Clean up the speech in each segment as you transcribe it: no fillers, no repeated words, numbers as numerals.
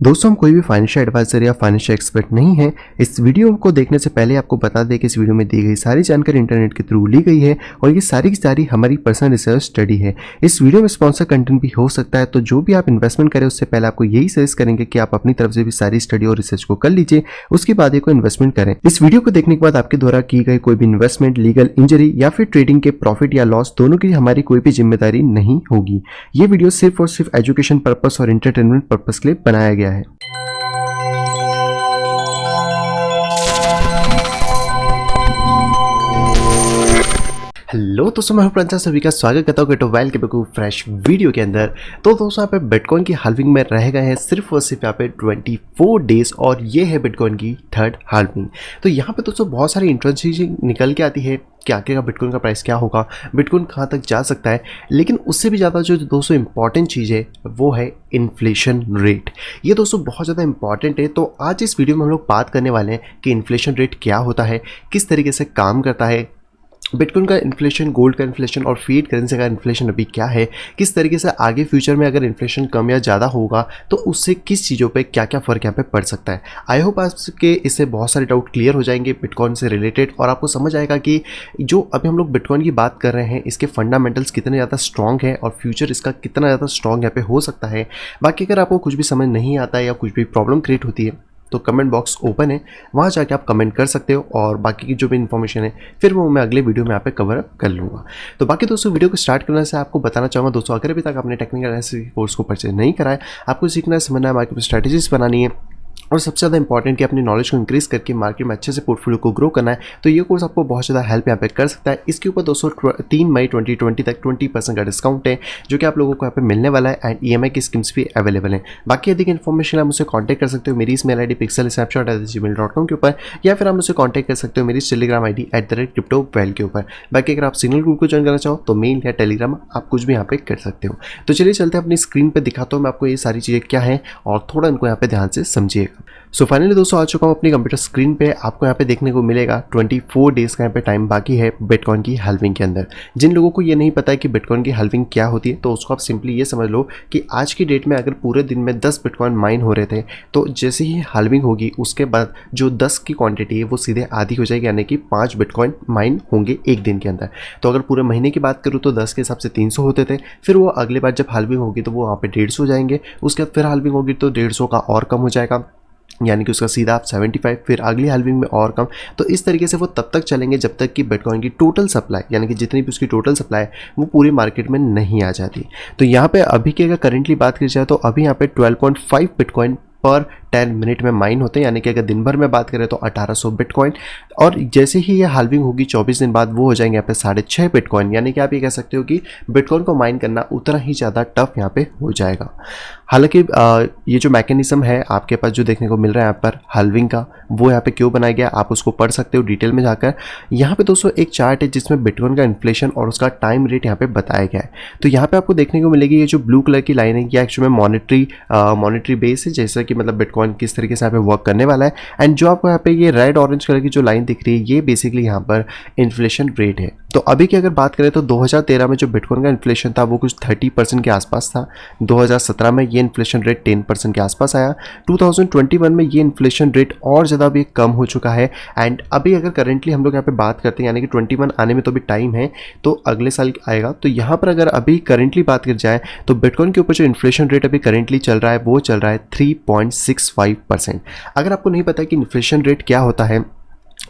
दोस्तों हम कोई भी फाइनेंशियल एडवाइजर या फाइनेंशियल एक्सपर्ट नहीं है। इस वीडियो को देखने से पहले आपको बता दें कि इस वीडियो में दी गई सारी जानकारी इंटरनेट के थ्रू ली गई है और ये सारी की सारी हमारी पर्सनल रिसर्च स्टडी है। इस वीडियो में स्पॉन्सर कंटेंट भी हो सकता है, तो जो भी आप इन्वेस्टमेंट करें उससे पहले आपको यही सजेस्ट करेंगे कि आप अपनी तरफ से भी सारी स्टडी और रिसर्च को कर लीजिए, उसके बाद ही कोई इन्वेस्टमेंट करें। इस वीडियो को देखने के बाद आपके द्वारा की गई कोई भी इन्वेस्टमेंट, लीगल इंजरी या फिर ट्रेडिंग के प्रॉफिट या लॉस दोनों की हमारी कोई भी जिम्मेदारी नहीं होगी। ये वीडियो सिर्फ और सिर्फ एजुकेशन पर्पस और एंटरटेनमेंट पर्पस के लिए बनाया गया है। हेलो दोस्तों, मैं हूं सभी का स्वागत करता हूं वेल के फ्रेश वीडियो के अंदर। तो दोस्तों यहाँ पे बिटकॉइन की हाल्विंग में रह गए हैं सिर्फ और सिर्फ यहाँ पे 24 डेज और ये है बिटकॉइन की थर्ड हाल्विंग। तो यहाँ पे दोस्तों बहुत सारी इंटरेस्टिंग निकल के आती है कि आगे का बिटकॉइन का प्राइस क्या होगा, बिटकॉइन कहाँ तक जा सकता है। लेकिन उससे भी ज़्यादा जो दोस्तों इंपॉर्टेंट चीज़ है वो है इन्फ्लेशन रेट। ये दोस्तों बहुत ज़्यादा इंपॉर्टेंट है। तो आज इस वीडियो में हम लोग बात करने वाले हैं कि इन्फ्लेशन रेट क्या होता है, किस तरीके से काम करता है, बिटकॉइन का इन्फ्लेशन, गोल्ड का इन्फ्लेशन और फीड करेंसी का इन्फ्लेशन अभी क्या है, किस तरीके से आगे फ्यूचर में अगर इन्फ्लेशन कम या ज़्यादा होगा तो उससे किस चीज़ों पे क्या क्या फ़र्क यहाँ पे पड़ सकता है। आई होप आपके इससे बहुत सारे डाउट क्लियर हो जाएंगे बिटकॉइन से रिलेटेड और आपको समझ आएगा कि जो अभी हम लोग बिटकॉइन की बात कर रहे हैं इसके फंडामेंटल्स कितने ज़्यादा स्ट्रॉन्ग है और फ्यूचर इसका कितना ज़्यादा स्ट्रॉन्ग यहाँ पे हो सकता है। बाकी अगर आपको कुछ भी समझ नहीं आता है या कुछ भी प्रॉब्लम क्रिएट होती है तो कमेंट बॉक्स ओपन है, वहाँ जाके आप कमेंट कर सकते हो और बाकी की जो भी इन्फॉर्मेशन है फिर वो मैं अगले वीडियो में यहाँ पे कवर अप कर लूँगा। तो बाकी दोस्तों वीडियो को स्टार्ट करने से आपको बताना चाहूँगा दोस्तों, अगर अभी तक आपने टेक्निकल एनालिसिस कोर्स को परचेज नहीं करा है, आपको सीखना है, समझना है, मार्केट स्ट्रैटेजीज बनानी है और सबसे ज़्यादा इंपॉर्टेंट कि अपनी नॉलेज को इंक्रीज करके मार्केट में अच्छे से पोर्टफोलियो को ग्रो करना है, तो ये कोर्स आपको बहुत ज़्यादा हेल्प यहाँ पे कर सकता है। इसके ऊपर दोस्तों 3 मई 2020 तक 20% का डिस्काउंट है जो कि आप लोगों को यहाँ पे मिलने वाला है एंड EMI की स्कीम्स भी अवेलेबल हैं। बाकी अधिक इन्फॉर्मेशन आप मुझसे कॉन्टैक्ट कर सकते हो मेरी इस मेल ID pixelsnapshot@gmail.com के ऊपर, या फिर आप मुझसे कॉन्टैक्ट कर सकते हो मेरी टेलीग्राम ID @cryptoval के ऊपर। बाकी अगर आप सिग्नल ग्रुप को ज्वाइन करना चाहो तो मेल या टेलीग्राम आप कुछ भी यहाँ पे कर सकते हो। तो चलिए चलते हैं अपनी स्क्रीन पर दिखाता हूँ मैं आपको ये सारी चीज़ें क्या है और थोड़ा इनको यहाँ पे ध्यान से समझिएगा। सो फाइनली दोस्तों आ चुका हूँ अपनी कंप्यूटर स्क्रीन पे। आपको यहाँ पे देखने को मिलेगा 24 डेज़ का यहाँ पे टाइम बाकी है बिटकॉइन की हाल्विंग के अंदर। जिन लोगों को ये नहीं पता है कि बिटकॉइन की हाल्विंग क्या होती है तो उसको आप सिंपली ये समझ लो कि आज की डेट में अगर पूरे दिन में 10 बिटकॉइन माइन हो रहे थे तो जैसे ही हाल्विंग होगी उसके बाद जो 10 की क्वान्टिटी है वो सीधे आधी हो जाएगी, यानी कि 5 बिटकॉइन माइन होंगे एक दिन के अंदर। तो अगर पूरे महीने की बात करूँ तो 10 के हिसाब से 300 होते थे, फिर वो अगले बार जब हाल्विंग होगी तो वो वहाँ पे 150 हो जाएंगे, उसके बाद फिर हाल्विंग होगी तो 150 का और कम हो जाएगा, यानी कि उसका सीधा आप 75, फिर अगली हाल्विंग में और कम। तो इस तरीके से वो तब तक चलेंगे जब तक कि बिटकॉइन की टोटल सप्लाई, यानी कि जितनी भी उसकी टोटल सप्लाई है वो पूरी मार्केट में नहीं आ जाती। तो यहाँ पे अभी की अगर करेंटली बात की जाए तो अभी यहाँ पे 12.5 बिटकॉइन पर 10 मिनट में माइन होते हैं, यानी कि अगर दिन भर में बात करें तो 1800 बिटकॉइन। और जैसे ही ये हाल्विंग होगी 24 दिन बाद वो हो जाएंगे यहाँ पे 6.5 बिटकॉइन, यानी कि आप ये कह सकते हो कि बिटकॉइन को माइन करना उतना ही ज़्यादा टफ यहाँ पे हो जाएगा। हालांकि ये जो मैकेनिज्म है आपके पास जो देखने को मिल रहा है यहाँ पर हाल्विंग का, वो यहाँ पे क्यों बनाया गया आप उसको पढ़ सकते हो डिटेल में जाकर। यहाँ पे दोस्तों एक चार्ट है जिसमें बिटकॉइन का इन्फ्लेशन और उसका टाइम रेट यहाँ पे बताया गया है। तो यहाँ पे आपको देखने को मिलेगी ये जो ब्लू कलर की लाइन है ये एक्चुअली में मॉनेटरी बेस है, जैसा कि मतलब बिटकॉइन किस तरीके से यहाँ पे वर्क करने वाला है। एंड जो आपको यहाँ पे ये रेड ऑरेंज कलर की जो लाइन दिख रही है ये बेसिकली यहाँ पर इन्फ्लेशन रेट है। तो अभी की अगर बात करें तो 2013 में जो बिटकॉइन का इन्फ्लेशन था वो कुछ 30% के आसपास था। 2017 में ये इन्फ्लेशन रेट 10% के आसपास आया। 2021 में ये इन्फ्लेशन रेट और ज़्यादा भी कम हो चुका है। एंड अभी अगर करेंटली हम लोग यहाँ पे बात करते हैं, यानी कि 21 आने में तो भी टाइम है, तो अगले साल आएगा। तो यहाँ पर अगर अभी करेंटली बात की जाए तो बिटकॉइन के ऊपर जो इन्फ्लेशन रेट अभी करेंटली चल रहा है वो चल रहा है 3.65%। अगर आपको नहीं पता कि इन्फ्लेशन रेट क्या होता है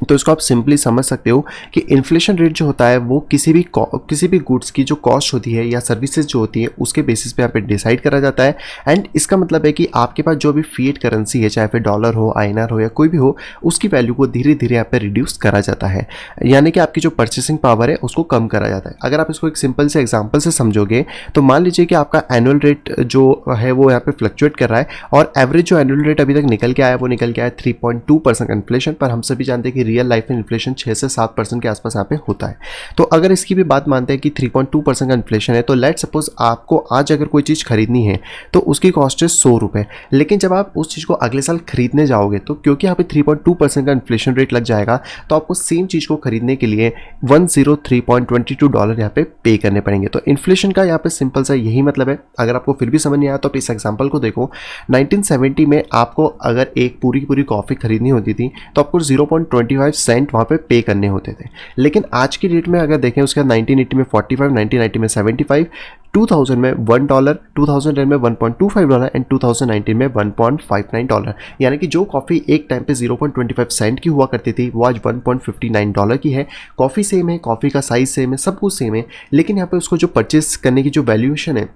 तो इसको आप सिंपली समझ सकते हो कि इन्फ्लेशन रेट जो होता है वो किसी भी गुड्स की जो कॉस्ट होती है या सर्विसेज जो होती है उसके बेसिस पे यहाँ पे डिसाइड करा जाता है। एंड इसका मतलब है कि आपके पास जो भी फिएट करेंसी है, चाहे फिर डॉलर हो, INR हो या कोई भी हो, उसकी वैल्यू को धीरे धीरे यहाँ पे रिड्यूस करा जाता है, यानी कि आपकी जो परचेसिंग पावर है उसको कम करा जाता है। अगर आप इसको एक सिंपल से एग्जाम्पल से समझोगे तो मान लीजिए कि आपका एनुअल रेट जो है वो यहाँ पे फ्लक्चुएट कर रहा है और एवरेज जो एनुअल रेट अभी तक निकल के आया वो निकल के आया 3.2% इन्फ्लेशन पर। हम सभी जानते हैं कि रियल लाइफ में इन्फ्लेशन 6 से 7% के आसपास यहाँ पे होता है। तो अगर इसकी भी बात मानते हैं कि 3.2% का इन्फ्लेशन है, तो लेट सपोज आपको आज अगर कोई चीज़ खरीदनी है तो उसकी कॉस्ट है 100 रुपये, लेकिन जब आप उस चीज़ को अगले साल खरीदने जाओगे तो क्योंकि यहाँ पे 3.2% का इन्फ्लेशन रेट लग जाएगा, तो आपको सेम चीज़ को खरीदने के लिए $103.22 यहाँ पे पे करने पड़ेंगे। तो इन्फ्लेशन का यहाँ पे सिंपल सा यही मतलब है। अगर आपको फिर भी समझ नहीं आया तो आप इस एग्जांपल को देखो। 1970 में आपको अगर एक पूरी पूरी कॉफ़ी खरीदनी होती थी तो आपको 0.25 सेंट वहाँ पे पे करने होते थे, लेकिन आज की डेट में अगर देखें उसका 1980 में 45, 1990 में 75, 2000 में $1, 2010 में $1.25 एंड 2019 में $1.59। यानी कि जो कॉफ़ी एक टाइम पे 0.25 सेंट की हुआ करती थी वो आज $1.59 की है। कॉफ़ी सेम है, कॉफ़ी का साइज़ सेम है, सब कुछ सेम है, लेकिन यहाँ पे उसको जो परचेस करने की जो वैल्यूएशन है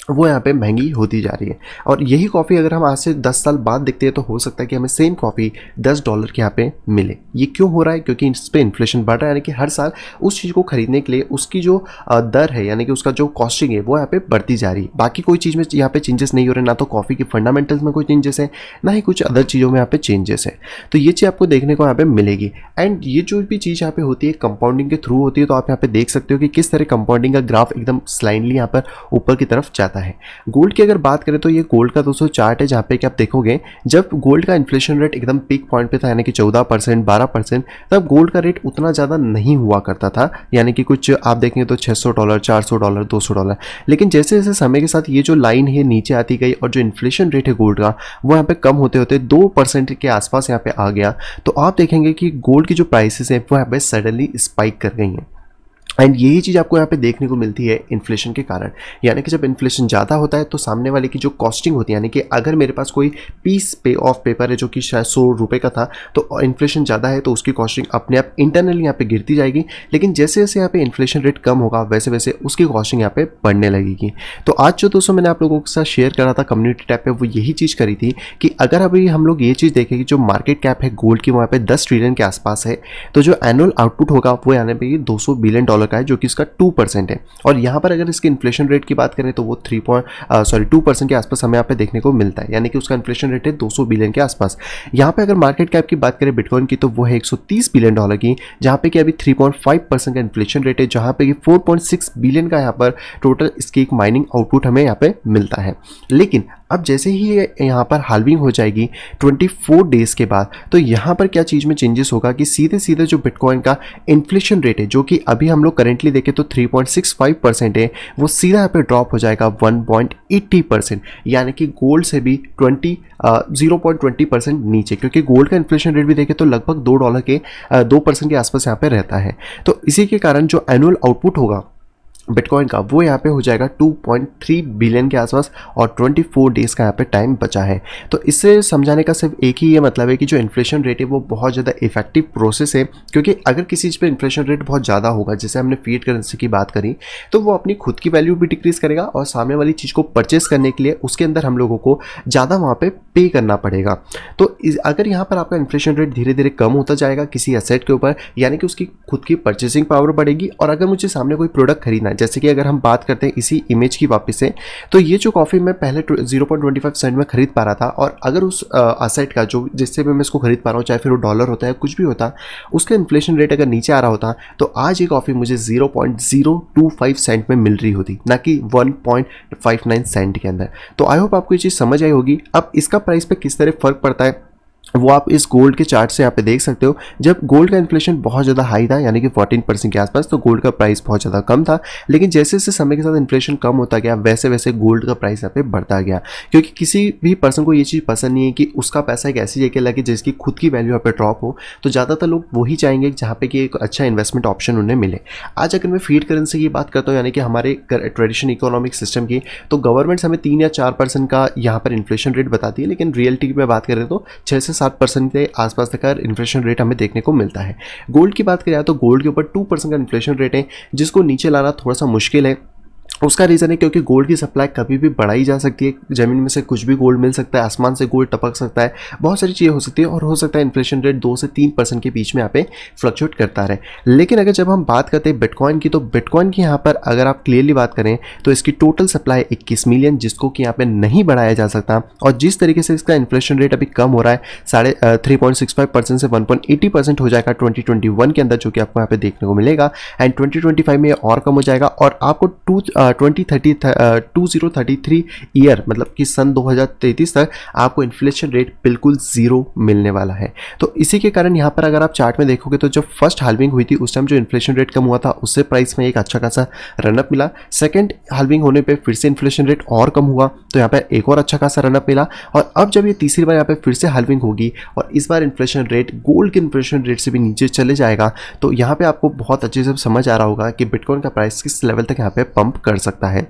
वो यहाँ पे महंगी होती जा रही है। और यही कॉफ़ी अगर हम आज से 10 साल बाद देखते हैं तो हो सकता है कि हमें सेम कॉफ़ी $10 के यहाँ पे मिले। ये क्यों हो रहा है? क्योंकि इस पर इन्फ्लेशन बढ़ रहा है, यानी कि हर साल उस चीज़ को खरीदने के लिए उसकी जो दर है, यानी कि उसका जो कॉस्टिंग है वो यहाँ पे बढ़ती जा रही है। बाकी कोई चीज़ में यहाँ पे चेंजेस नहीं हो रहे, ना तो कॉफ़ी की फंडामेंटल्स में कोई चेंजेस है, ना ही कुछ अदर चीज़ों में यहाँ पे चेंजेस है। तो ये चीज़ आपको देखने को यहाँ पे मिलेगी। एंड ये जो भी चीज़ यहाँ पे होती है कंपाउंडिंग के थ्रू होती है। तो आप यहाँ पे देख सकते हो कि किस तरह कंपाउंडिंग का ग्राफ एकदम स्लाइडली यहाँ पर ऊपर की तरफ जाता है। गोल्ड की अगर बात करें तो ये गोल्ड का दोस्तों चार्ट है, जहाँ पे कि आप देखोगे जब गोल्ड का इन्फ्लेशन रेट एकदम पीक पॉइंट पे था, यानी कि 14%, 12%, तब गोल्ड का रेट उतना ज़्यादा नहीं हुआ करता था। यानी कि कुछ आप देखेंगे तो $600, $400, $200। लेकिन जैसे जैसे समय के साथ ये जो लाइन है नीचे आती गई और जो इन्फ्लेशन रेट है गोल्ड का वो यहाँ पे कम होते होते 2% के आसपास यहाँ पे आ गया, तो आप देखेंगे कि गोल्ड की जो प्राइसेस है वो यहाँ पे सडनली स्पाइक कर गई हैं। एंड यही चीज़ आपको यहाँ पे देखने को मिलती है इन्फ्लेशन के कारण। यानी कि जब इन्फ्लेशन ज़्यादा होता है तो सामने वाले की जो कॉस्टिंग होती है, यानी कि अगर मेरे पास कोई पीस पे ऑफ पेपर है जो कि शायद 100 रुपये का था, तो इन्फ्लेशन ज़्यादा है तो उसकी कॉस्टिंग अपने आप इंटरनली यहाँ पे गिरती जाएगी। लेकिन जैसे जैसे यहाँ पे इन्फ्लेशन रेट कम होगा वैसे वैसे उसकी कॉस्टिंग यहाँ पे बढ़ने लगेगी। तो आज जो दोस्तों मैंने आप लोगों के साथ शेयर करा था कम्युनिटी टैब पे, वो यही चीज़ करी थी कि अगर अभी हम लोग ये चीज़ देखें कि जो मार्केट कैप है गोल्ड की वहाँ पे 10 ट्रिलियन के आसपास है, तो जो एनुअल आउटपुट होगा वो यानी पे $200 बिलियन का है, जो कि इसका 2% है। और यहाँ पर अगर इसके इन्फ्लेशन रेट की बात करें तो वो 2% के आसपास हमें यहाँ पे देखने को मिलता है। यानी कि उसका इन्फ्लेशन रेट है 200 बिलियन के आसपास। यहाँ पे अगर मार्केट कैप की बात करें बिटकॉइन की तो वो है $130 बिलियन की, जहाँ पे कि अभी 3.5% का इन्फ्लेशन रेट है, जहाँ पे कि 4.6 बिलियन का यहाँ पर टोटल इसकी एक माइनिंग आउटपुट हमें यहाँ पे मिलता है। लेकिन अब जैसे ही यहाँ पर हाल्विंग हो जाएगी 24 डेज के बाद, तो यहाँ पर क्या चीज़ में चेंजेस होगा कि सीधे सीधे जो बिटकॉइन का इन्फ्लेशन रेट है जो कि अभी हम लोग करेंटली देखें तो 3.65% है, वो सीधा यहाँ पे ड्रॉप हो जाएगा 1.80%। यानी कि गोल्ड से भी 0.20% नीचे, क्योंकि गोल्ड का इन्फ्लेशन रेट भी देखें तो लगभग $2 के 2% के आसपास यहाँ पे रहता है। तो इसी के कारण जो एनुअल आउटपुट होगा बिटकॉइन का वो यहाँ पे हो जाएगा 2.3 बिलियन के आसपास, और 24 डेज़ का यहाँ पे टाइम बचा है। तो इससे समझाने का सिर्फ एक ही ये मतलब है कि जो इन्फ्लेशन रेट है वो बहुत ज़्यादा इफेक्टिव प्रोसेस है। क्योंकि अगर किसी चीज़ पे इन्फ्लेशन रेट बहुत ज़्यादा होगा, जैसे हमने फीड करेंसी की बात करी, तो वो अपनी खुद की वैल्यू भी डिक्रीज़ करेगा और सामने वाली चीज़ को परचेस करने के लिए उसके अंदर हम लोगों को ज़्यादा वहाँ पर पे करना पड़ेगा। तो अगर यहाँ पर आपका इन्फ्लेशन रेट धीरे धीरे कम होता जाएगा किसी एसेट के ऊपर, यानी कि उसकी खुद की परचेसिंग पावर बढ़ेगी। और अगर मुझे सामने कोई प्रोडक्ट खरीदना है, जैसे कि अगर हम बात करते हैं इसी इमेज की वापस से, तो ये जो कॉफ़ी मैं पहले 0.25 सेंट में खरीद पा रहा था, और अगर उस असेट का जो जिससे भी मैं इसको खरीद पा रहा हूँ, चाहे फिर वो डॉलर होता है कुछ भी होता, उसका इन्फ्लेशन रेट अगर नीचे आ रहा होता तो आज ये कॉफ़ी मुझे 0.025 सेंट में मिल रही होती, ना कि 1.59 सेंट के अंदर। तो आई होप आपको ये चीज़ समझ आई होगी। अब इसका प्राइस पे किस तरह फ़र्क पड़ता है वो आप इस गोल्ड के चार्ट से यहाँ पे देख सकते हो। जब गोल्ड का इन्फ्लेशन बहुत ज़्यादा हाई था, यानी कि 14% के आसपास, तो गोल्ड का प्राइस बहुत ज़्यादा कम था। लेकिन जैसे जैसे समय के साथ इन्फ्लेशन कम होता गया वैसे वैसे गोल्ड का प्राइस यहाँ पे बढ़ता गया, क्योंकि किसी भी पर्सन को ये चीज़ पसंद नहीं है कि उसका पैसा एक ऐसी जगह लगे जिसकी खुद की वैल्यू यहाँ पे ड्रॉप हो। तो ज़्यादातर लोग वही चाहेंगे जहाँ पे कि एक अच्छा इन्वेस्टमेंट ऑप्शन उन्हें मिले। आज अगर मैं फीड करेंसी की बात करता हूँ, यानी कि हमारे ट्रेडिशनल इकोनॉमिक सिस्टम की, तो गवर्नमेंट हमें 3 या 4% का यहाँ पर इन्फ्लेशन रेट बताती है, लेकिन रियलिटी में बात करें तो 6 से 7% के आसपास तक का इन्फ्लेशन रेट हमें देखने को मिलता है। गोल्ड की बात करें तो गोल्ड के ऊपर 2% का इन्फ्लेशन रेट है, जिसको नीचे लाना थोड़ा सा मुश्किल है। उसका रीज़न है क्योंकि गोल्ड की सप्लाई कभी भी बढ़ाई जा सकती है, ज़मीन में से कुछ भी गोल्ड मिल सकता है, आसमान से गोल्ड टपक सकता है, बहुत सारी चीज़ें हो सकती है और हो सकता है इन्फ्लेशन रेट 2 से 3% के बीच में यहाँ पे फ्लक्चुएट करता रहे। लेकिन अगर जब हम बात करते हैं बिटकॉइन की, तो बिटकॉइन की यहाँ पर अगर आप क्लियरली बात करें तो इसकी टोटल सप्लाई 21 मिलियन, जिसको कि यहाँ पे नहीं बढ़ाया जा सकता। और जिस तरीके से इसका इन्फ्लेशन रेट अभी कम हो रहा है 3.65% से 1.80% हो जाएगा 2021 के अंदर, जो कि आपको यहाँ पे देखने को मिलेगा। एंड 2025 में और कम हो जाएगा और आपको 2033 ईयर मतलब कि सन 2033 तक आपको इन्फ्लेशन रेट बिल्कुल जीरो मिलने वाला है। तो इसी के कारण यहाँ पर अगर आप चार्ट में देखोगे तो जब फर्स्ट हाल्विंग हुई थी उस टाइम जो इन्फ्लेशन रेट कम हुआ था उससे प्राइस में एक अच्छा खासा रनअप मिला। सेकंड हाल्विंग होने पे फिर से इन्फ्लेशन रेट और कम हुआ तो यहाँ पर एक और अच्छा खासा रनअप मिला। और अब जब ये तीसरी बार यहाँ पे फिर से हाल्विंग होगी और इस बार इन्फ्लेशन रेट गोल्ड के इन्फ्लेशन रेट से भी नीचे चले जाएगा, तो यहाँ पे आपको बहुत अच्छे से समझ आ रहा होगा कि बिटकॉइन का प्राइस किस लेवल तक यहाँ पे पंप कर सकता है।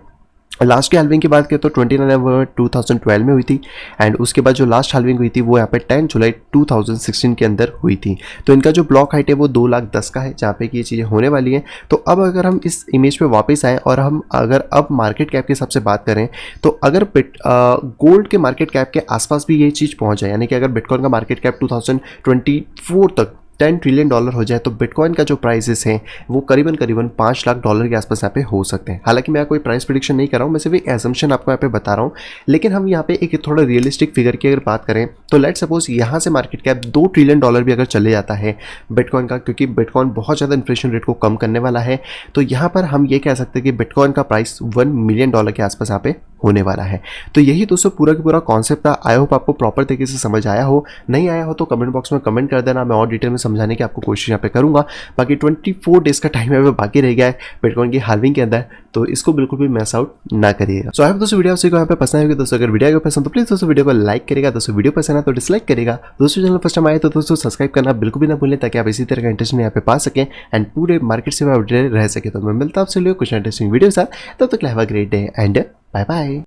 लास्ट की हाल्विंग की बात करें तो 29 नवंबर 2012 में हुई थी एंड उसके बाद जो लास्ट हाल्विंग हुई थी वो यहाँ पे 10 जुलाई 2016 के अंदर हुई थी। तो इनका जो ब्लॉक हाइट है वो 2,10,000 का है जहाँ पे कि ये चीज़ें होने वाली हैं। तो अब अगर हम इस इमेज पे वापस आएँ और हम अगर अब मार्केट कैप के हिसाब से बात करें तो अगर गोल्ड के मार्केट कैप के आसपास भी ये चीज़ पहुँच जाए, यानी कि अगर बिटकॉइन का मार्केट कैप 2024 तक $10 ट्रिलियन हो जाए तो बिटकॉइन का जो प्राइसेस हैं वो करीबन $5 लाख के आसपास यहाँ पे हो सकते हैं। हालांकि मैं कोई प्राइस प्रेडिक्शन नहीं कर रहा हूँ, मैं सिर्फ एक एजम्पशन आपको यहाँ पे बता रहा हूँ। लेकिन हम यहाँ पे एक थोड़ा रियलिस्टिक फिगर की अगर बात करें तो लेट सपोज यहाँ से मार्केट कैप $2 ट्रिलियन भी अगर चले जाता है बिटकॉइन का, क्योंकि बिटकॉइन बहुत ज़्यादा इन्फ्लेशन रेट को कम करने वाला है, तो यहाँ पर हम ये कह सकते हैं कि बिटकॉइन का प्राइस $1 मिलियन के आसपास यहाँ पे होने वाला है। तो यही दोस्तों पूरा का पूरा कॉन्सेप्ट था। आई होप आपको प्रॉपर तरीके से समझ आया हो। नहीं आया हो तो कमेंट बॉक्स में कमेंट कर देना, मैं और डिटेल में समझाने की आपको कोशिश यहाँ पे करूंगा। बाकी 24 डेज का टाइम यहाँ पे बाकी रह गया है बिटकॉइन की हाल्विंग के अंदर, तो इसको बिल्कुल भी मिस आउट ना करिएगा। सो आई होप दोस्तों वीडियो आपको यहाँ पे पसंद आएगी। दोस्तों अगर वीडियो पसंद तो प्लीज दोस्तों वीडियो को लाइक करेगा, दोस्तों वीडियो पसंद है तो डिसलाइक करेगा। दोस्तों चैनल फर्स्ट टाइम आए तो दोस्तों सब्सक्राइब करना बिल्कुल भी ना भूलें ताकि आप इसी तरह का इंटरेस्ट यहाँ पे पा सकें एंड पूरे मार्केट से अपडेट रह सके। तो मैं मिलता हूँ आपसे कुछ इंटरेस्टिंग वीडियो के साथ, तब तक have a great day and bye bye.